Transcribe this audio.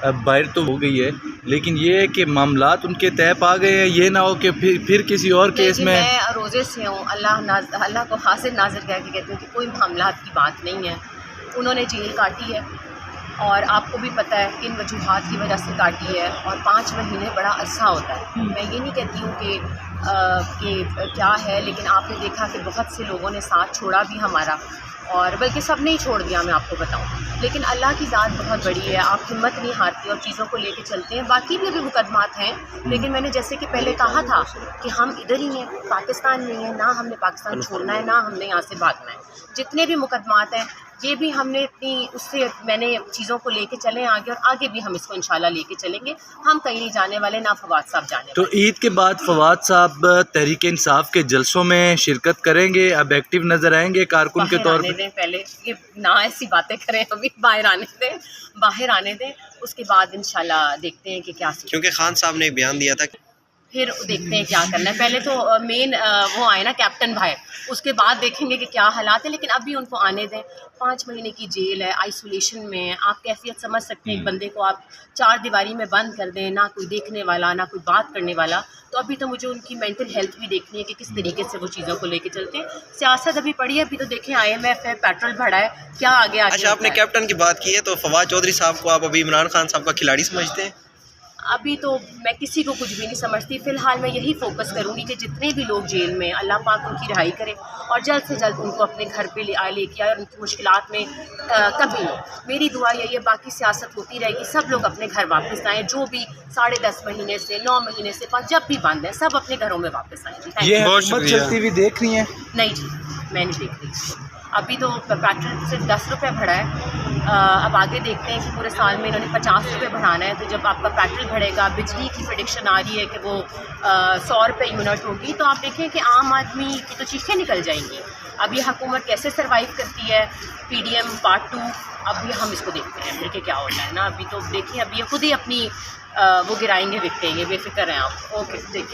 बाहर तो हो गई है, लेकिन ये है कि मामलात उनके तय पा गए हैं, ये ना हो कि फिर किसी और केस में। मैं रोज़े से हूँ, अल्लाह को हासिर नाज़िर कह के कहती हूँ कि कोई मामलात की बात नहीं है। उन्होंने जेल काटी है और आपको भी पता है किन वजूहात की वजह से काटी है, और 5 महीने बड़ा अरसा होता है। मैं ये नहीं कहती हूँ कि क्या है, लेकिन आपने देखा कि बहुत से लोगों ने साथ छोड़ा भी हमारा, और बल्कि सब ने ही छोड़ दिया, मैं आपको बताऊं। लेकिन अल्लाह की ज़ात बहुत बड़ी है, आप हिम्मत नहीं हारती और चीज़ों को लेके चलते हैं। बाकी भी अभी मुकदमात हैं, लेकिन मैंने जैसे कि पहले कहा था कि हम इधर ही हैं, पाकिस्तान में हैं ना, हमने पाकिस्तान छोड़ना है ना हमने यहाँ से भागना है। जितने भी मुकदमात हैं ये भी हमने इतनी उससे मैंने चीज़ों को लेके चले आगे, और आगे भी हम इसको इंशाल्लाह लेके चलेंगे। हम कहीं नहीं जाने वाले, ना फवाद साहब जाने तो वाले। ईद के बाद फवाद साहब तहरीक इंसाफ के जलसों में शिरकत करेंगे, अब एक्टिव नज़र आएंगे कारकुन के तौर पर? पहले ये ना ऐसी बातें करें, अभी बाहर आने दें, उसके बाद इंशाल्लाह देखते हैं कि क्या, क्योंकि खान साहब ने एक बयान दिया था, फिर देखते हैं क्या करना है। पहले तो मेन वो आए ना कैप्टन भाई, उसके बाद देखेंगे कि क्या हालात है, लेकिन अभी उनको आने दें। 5 महीने की जेल है, आइसोलेशन में है, आप कैफियत समझ सकते हैं। एक बंदे को आप 4 दीवारी में बंद कर दें, ना कोई देखने वाला ना कोई बात करने वाला, तो अभी तो मुझे उनकी मेंटल हेल्थ भी देखनी है कि किस तरीके से वो चीज़ों को लेके चलते हैं। सियासत अभी पड़ी है, अभी तो देखें IMF है, पेट्रोल बढ़ा है, क्या आगे अच्छा आपने कैप्टन की बात की है, तो फवाद चौधरी साहब को आप अभी इमरान खान साहब का खिलाड़ी समझते हैं? अभी तो मैं किसी को कुछ भी नहीं समझती। फ़िलहाल मैं यही फोकस करूँगी कि जितने भी लोग जेल में, अल्लाह पाक उनकी रिहाई करे और जल्द से जल्द उनको अपने घर पे लेके आए, और उनकी मुश्किलात में कभी मेरी दुआ यही है। बाकी सियासत होती रहेगी, सब लोग अपने घर वापस आएँ, जो भी 10.5 महीने से 9 महीने से 5 जब भी बंद है, सब अपने घरों में वापस आएँ। ये हुकूमत चलती हुई देख रही हैं? नहीं जी, मैं नहीं देख रही। अभी तो पेट्रोल सिर्फ 10 रुपये बढ़ा है, अब आगे देखते हैं कि पूरे साल में इन्होंने 50 रुपये बढ़ाना है। तो जब आपका पेट्रोल बढ़ेगा, बिजली की प्रेडिक्शन आ रही है कि वो 100 रुपये यूनिट होगी, तो आप देखें कि आम आदमी की तो चीखें निकल जाएंगी। अब ये हुकूमत कैसे सर्वाइव करती है, PDM पार्ट 2, अभी हम इसको देखते हैं फिर कि क्या होता है ना। अभी तो देखिए, अभी ये खुद ही अपनी वो गिराएंगे विकटें, ये बेफिक्र हैं आप। ओके, देखिए।